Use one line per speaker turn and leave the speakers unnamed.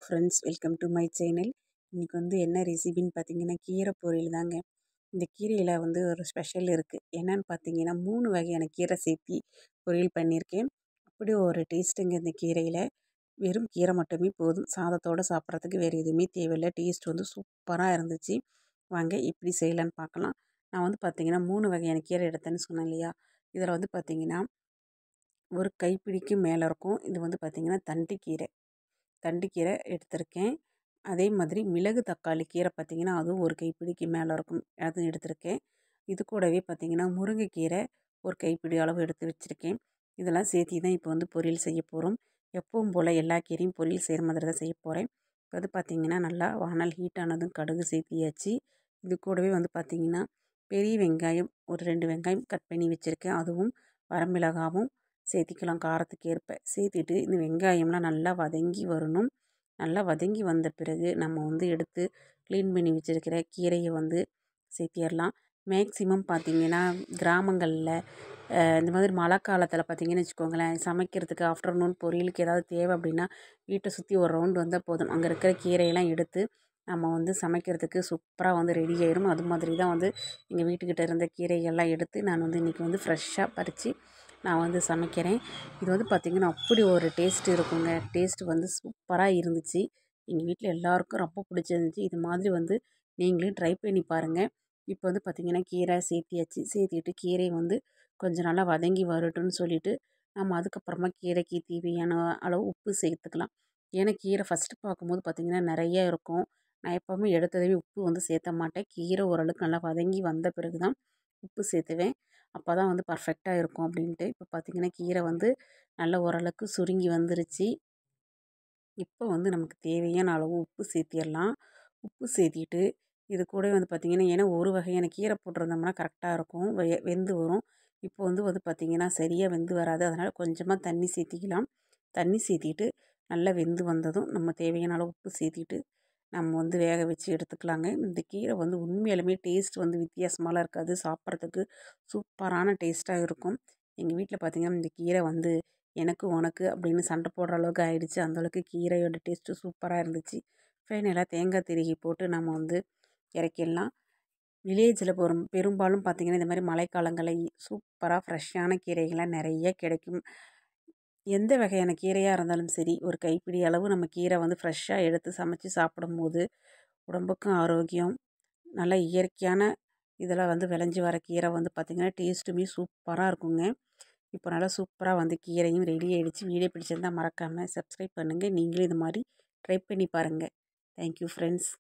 Friends, welcome to my channel. இன்றைக்கி என்ன ரெசிபின்னு பார்த்தீங்கன்னா, கீரை பொரியல் தாங்க. இந்த கீரையில் ஒரு ஸ்பெஷல் இருக்குது. என்னன்னு பார்த்தீங்கன்னா, 3 வகையான கீரை சேர்த்தி பொரியல் பண்ணியிருக்கேன். அப்படி ஒரு டேஸ்ட்டுங்க இந்த கீரையில். வெறும் கீரை மட்டுமே போதும். சாதத்தோடு சாப்பிட்றதுக்கு வேறு எதுவுமே தேவையில்லை. டேஸ்ட் சூப்பராக இருந்துச்சு. வாங்க எப்படி செய்யலான்னு பார்க்கலாம். நான் பார்த்தீங்கன்னா 3 வகையான கீரை எடுத்தேன்னு சொன்னேன் இல்லையா? இதில் பார்த்தீங்கன்னா, ஒரு கைப்பிடிக்கு மேலே இருக்கும். இது பார்த்தீங்கன்னா தண்டுக்கீரை எடுத்திருக்கேன். அதே மாதிரி மிளகு தக்காளி கீரை பார்த்திங்கன்னா, அதுவும் ஒரு கைப்பிடிக்கு மேலே இருக்கும். அதுவும் எடுத்திருக்கேன். இது கூடவே பார்த்திங்கன்னா, முருங்கைக்கீரை ஒரு கைப்பிடி அளவு எடுத்து வச்சுருக்கேன். இதெல்லாம் சேர்த்தி தான் இப்போ பொரியல் செய்ய போகிறோம். எப்பவும் போல் எல்லா கீரையும் பொரியல் செய்கிற மாதிரி தான் செய்ய போகிறேன். இப்போ பார்த்திங்கன்னா, நல்லா வானல் ஹீட் ஆனதும் கடுகு சேர்த்தியாச்சு. இது கூடவே பார்த்திங்கன்னா, பெரிய வெங்காயம் ஒரு 2 வெங்காயம் கட் பண்ணி வச்சுருக்கேன். அதுவும் வரமிளகாவும் சேர்த்திக்கலாம் காரத்துக்கு ஏற்ப. சேர்த்திட்டு இந்த வெங்காயம்லாம் நல்லா வதங்கி வரணும். நல்லா வதங்கி வந்த பிறகு நம்ம எடுத்து க்ளீன் பண்ணி வச்சுருக்கிற கீரையை சேர்த்திடலாம். மேக்ஸிமம் பார்த்திங்கன்னா கிராமங்களில் இந்த மாதிரி மழை காலத்தில் பார்த்திங்கன்னு வச்சுக்கோங்களேன், சமைக்கிறதுக்கு ஆஃப்டர்நூன் பொரியலுக்கு ஏதாவது தேவை அப்படின்னா வீட்டை சுற்றி ஒரு ரவுண்டு வந்தால் போதும். அங்கே இருக்கிற கீரையெல்லாம் எடுத்து நம்ம சமைக்கிறதுக்கு சூப்பராக ரெடி ஆயிரும். அது மாதிரி தான் எங்கள் வீட்டுக்கிட்ட இருந்த கீரைகள்லாம் எடுத்து நான் இன்றைக்கி ஃப்ரெஷ்ஷாக பறித்து நான் சமைக்கிறேன். இது பார்த்திங்கன்னா அப்படி ஒரு டேஸ்ட் இருக்குங்க. டேஸ்ட்டு சூப்பராக இருந்துச்சு. எங்கள் வீட்டில் எல்லாருக்கும் ரொம்ப பிடிச்சிருந்துச்சி. இது மாதிரி நீங்களும் ட்ரை பண்ணி பாருங்கள். இப்போ பார்த்திங்கன்னா கீரை சேர்த்தியாச்சு. சேர்த்திட்டு கீரை கொஞ்சம் நல்லா வதங்கி வரட்டும்னு சொல்லிவிட்டு நம்ம அதுக்கப்புறமா கீரைக்கு தேவையான அளவு உப்பு சேர்த்துக்கலாம். ஏன்னா கீரை ஃபஸ்ட்டு பார்க்கும்போது பார்த்திங்கன்னா நிறைய இருக்கும். நான் எப்போவுமே எடுத்ததுமே உப்பு சேர்த்த மாட்டேன். கீரை ஓரளவுக்கு நல்லா வதங்கி வந்த பிறகு தான் உப்பு சேர்த்துவேன். அப்போ தான் பர்ஃபெக்டாக இருக்கும் அப்படின்ட்டு. இப்போ பார்த்திங்கன்னா கீரை நல்லா ஓரளவுக்கு சுருங்கி வந்துருச்சு. இப்போ நமக்கு தேவையான அளவு உப்பு சேர்த்திடலாம். உப்பு சேர்த்திட்டு இது கூட பார்த்திங்கன்னா, ஏன்னா ஒரு வகையான கீரை போட்டிருந்தோம்னா கரெக்டாக இருக்கும். வெந்து வரும். இப்போ பார்த்திங்கன்னா சரியாக வெந்து வராது. அதனால் கொஞ்சமாக தண்ணி சேர்த்திக்கலாம். தண்ணி சேர்த்திட்டு நல்லா வெந்து வந்ததும் நம்ம தேவையான அளவு உப்பு சேர்த்திட்டு நம்ம வேக வச்சு எடுத்துக்கலாங்க. இந்த கீரை உண்மையாலுமே டேஸ்ட் வித்தியாசமாலாம் இருக்காது. சாப்பிட்றதுக்கு சூப்பரான டேஸ்ட்டாக இருக்கும். எங்கள் வீட்டில் பார்த்திங்கன்னா இந்த கீரை எனக்கு உனக்கு அப்படின்னு சண்டை போடுற அளவுக்கு ஆயிடுச்சு. அந்தளவுக்கு கீரையோட டேஸ்ட்டு சூப்பராக இருந்துச்சு. ஃபைனலாக தேங்காய் திருகி போட்டு நம்ம இறக்கிடலாம். வில்லேஜில் பெரும்பாலும் பார்த்திங்கன்னா இந்த மாதிரி மழைக்காலங்களில் சூப்பராக ஃப்ரெஷ்ஷான கீரைகள்லாம் நிறைய கிடைக்கும். எந்த வகையான கீரையாக இருந்தாலும் சரி, ஒரு கைப்பிடி அளவு நம்ம கீரை ஃப்ரெஷ்ஷாக எடுத்து சமைச்சு சாப்பிடும்போது உடம்புக்கும் ஆரோக்கியம். நல்லா இயற்கையான இதெல்லாம் விளைஞ்சி வர கீரை பார்த்திங்கன்னா டேஸ்ட்டுமே சூப்பராக இருக்குங்க. இப்போ நல்லா சூப்பராக கீரையும் ரெடி ஆகிடுச்சு. வீடியோ பிடிச்சிருந்தால் மறக்காமல் சப்ஸ்கிரைப் பண்ணுங்கள். நீங்களும் இது மாதிரி ட்ரை பண்ணி பாருங்கள். Thank you friends.